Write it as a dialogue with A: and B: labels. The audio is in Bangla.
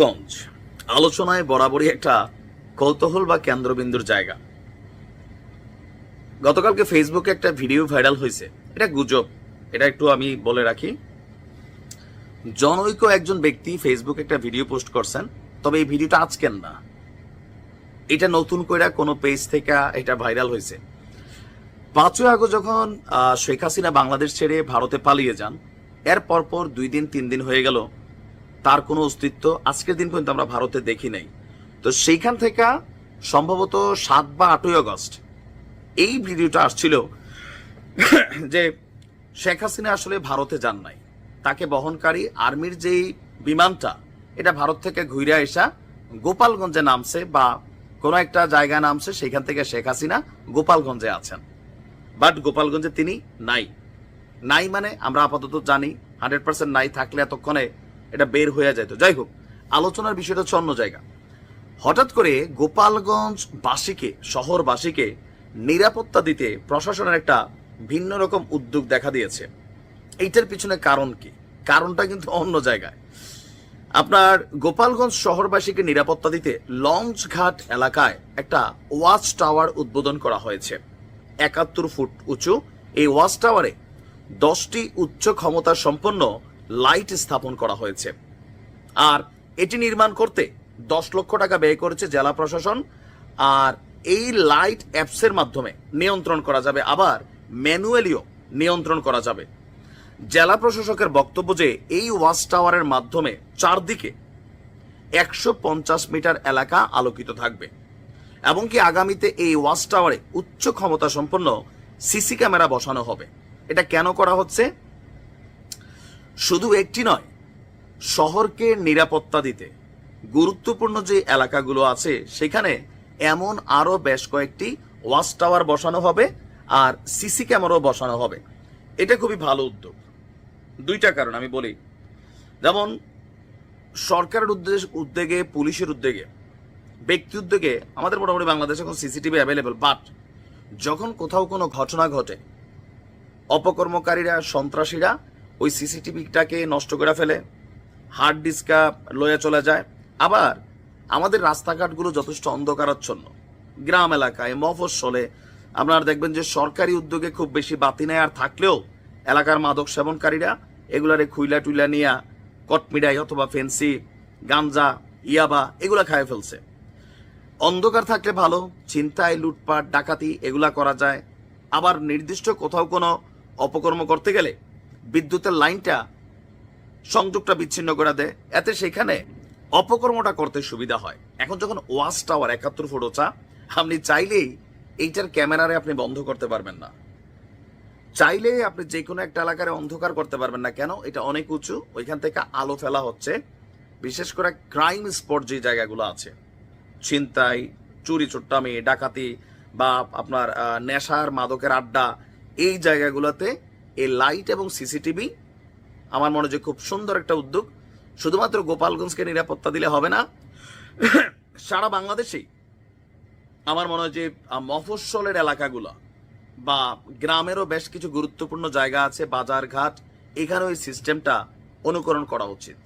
A: গঞ্জ আলোচনায় বরাবরই একটা কৌতূহল বা কেন্দ্রবিন্দুর জায়গা। গতকালকে ফেসবুকে একটা ভিডিও ভাইরাল হয়েছে, এটা গুজব, এটা একটু আমি বলে রাখি। জনৈক একজন ব্যক্তি ফেসবুকে একটা ভিডিও পোস্ট করছেন, তবে এই ভিডিওটা আজকের না, এটা নতুন করে কোনো পেজ থেকে এটা ভাইরাল হয়েছে। 5ই আগস্ট যখন শেখ হাসিনা বাংলাদেশ ছেড়ে ভারতে পালিয়ে যান, এর পরপর 2 দিন 3 দিন হয়ে গেল তার কোনো অস্তিত্ব আজকের দিন পর্যন্ত আমরা ভারতে দেখি নাই। তো সেইখান থেকে সম্ভবত 7 বা 8ই আগস্ট এই ভিডিওটা আসছিল যে শেখ হাসিনা আসলে ভারতে যান নাই, তাকে বহনকারী আর্মির যেই বিমানটা এটা ভারত থেকে ঘুরে আসা গোপালগঞ্জে নামছে বা কোনো একটা জায়গায় নামছে, সেখান থেকে শেখ হাসিনা গোপালগঞ্জে আছেন। বাট গোপালগঞ্জে তিনি নাই। নাই মানে আমরা আপাতত জানি 100% নাই, থাকলে এতক্ষণে এটা বের হয়ে যেত। যাই হোক, আলোচনার বিষয়টা হচ্ছে অন্য জায়গা। হঠাৎ করে গোপালগঞ্জ বাসীকে, শহরবাসীকে নিরাপত্তা দিতে প্রশাসনের একটা ভিন্ন রকম উদ্যোগ দেখা দিয়েছে। এইটার পিছনে কারণ কি? কারণটা কিন্তু অন্য জায়গায়। আপনার গোপালগঞ্জ শহরবাসীকে নিরাপত্তা দিতে লঞ্চঘাট এলাকায় একটা ওয়াচ টাওয়ার উদ্বোধন করা হয়েছে। 71 ফুট উঁচু এই ওয়াচ টাওয়ারে 10টি উচ্চ ক্ষমতা সম্পন্ন লাইট স্থাপন করা হয়েছে। আর এটি নির্মাণ করতে 10 লক্ষ টাকা ব্যয় করেছে জেলা প্রশাসন। আর এই লাইট অ্যাপসের মাধ্যমে নিয়ন্ত্রণ করা যাবে, আবার ম্যানুয়ালিও নিয়ন্ত্রণ করা যাবে। জেলা প্রশাসকের বক্তব্য যে এই ওয়াচ টাওয়ারের মাধ্যমে চারদিকে 150 মিটার এলাকা আলোকিত থাকবে এবং কি আগামীতে এই ওয়াচ টাওয়ারে উচ্চ ক্ষমতা সম্পন্ন সিসি ক্যামেরা বসানো হবে। এটা কেন করা হচ্ছে? শুধু একটি নয়, শহরকে নিরাপত্তা দিতে গুরুত্বপূর্ণ যে এলাকাগুলো আছে সেখানে এমন আরো বেশ কয়েকটি ওয়াচ টাওয়ার বসানো হবে আর সিসি ক্যামেরাও বসানো হবে। এটা খুবই ভালো উদ্যোগ। 2টা কারণ আমি বলি। যেমন সরকারের উদ্যোগে, পুলিশের উদ্যোগে, ব্যক্তি উদ্যোগে আমাদের মোটামুটি বাংলাদেশে এখন সিসিটিভি অ্যাভেলেবল। বাট যখন কোথাও কোনো ঘটনা ঘটে, অপকর্মকারীরা, সন্ত্রাসীরা ওই সিসিটিভিটাকে নষ্ট করে ফেলে, হার্ড ডিস্কা লয়ে চলে যায়। আবার আমাদের রাস্তাঘাটগুলো যথেষ্ট অন্ধকারাচ্ছন্ন, গ্রাম এলাকায়, মফস্বলে আপনারা দেখবেন যে সরকারি উদ্যোগে খুব বেশি বাতি নেই, আর থাকলেও এলাকার মাদক সেবনকারীরা এগুলারে খুইলা টুইলা নিয়া কটমিডাই অথবা ফেন্সি, গাঞ্জা, ইয়াবা এগুলা খায় ফেলছে। অন্ধকার থাকলে ভালো, ছিনতাই, লুটপাট, ডাকাতি এগুলা করা যায়। আবার নির্দিষ্ট কোথাও কোনো অপকর্ম করতে গেলে বিদ্যুতের লাইনটা, সংযোগটা বিচ্ছিন্ন করে দেয়, এতে সেখানে অপকর্মটা করতে সুবিধা হয়। এখন যখন ওয়াচ টাওয়ার 71 ফুট উঁচা, আপনি চাইলেই এইটার ক্যামেরারে আপনি বন্ধ করতে পারবেন না, চাইলে আপনি যে কোনো একটা এলাকারে অন্ধকার করতে পারবেন না। কেন? এটা অনেক উঁচু, ওইখান থেকে আলো ফেলা হচ্ছে। বিশেষ করে ক্রাইম স্পট যে জায়গাগুলো আছে, ছিনতাই, চুরি চুট্টামি, ডাকাতি বা আপনার নেশার মাদকের আড্ডা, এই জায়গাগুলোতে এই লাইট এবং সিসিটিভি আমার মনে হয় খুব সুন্দর একটা উদ্যোগ। শুধুমাত্র গোপালগঞ্জকে নিরাপত্তা দিলে হবে না, সারা বাংলাদেশেই আমার মনে হয় যে মফস্বলের এলাকাগুলো বা গ্রামেরও বেশ কিছু গুরুত্বপূর্ণ জায়গা আছে, বাজার ঘাট, এখানে ওই সিস্টেমটা অনুকরণ করা উচিত।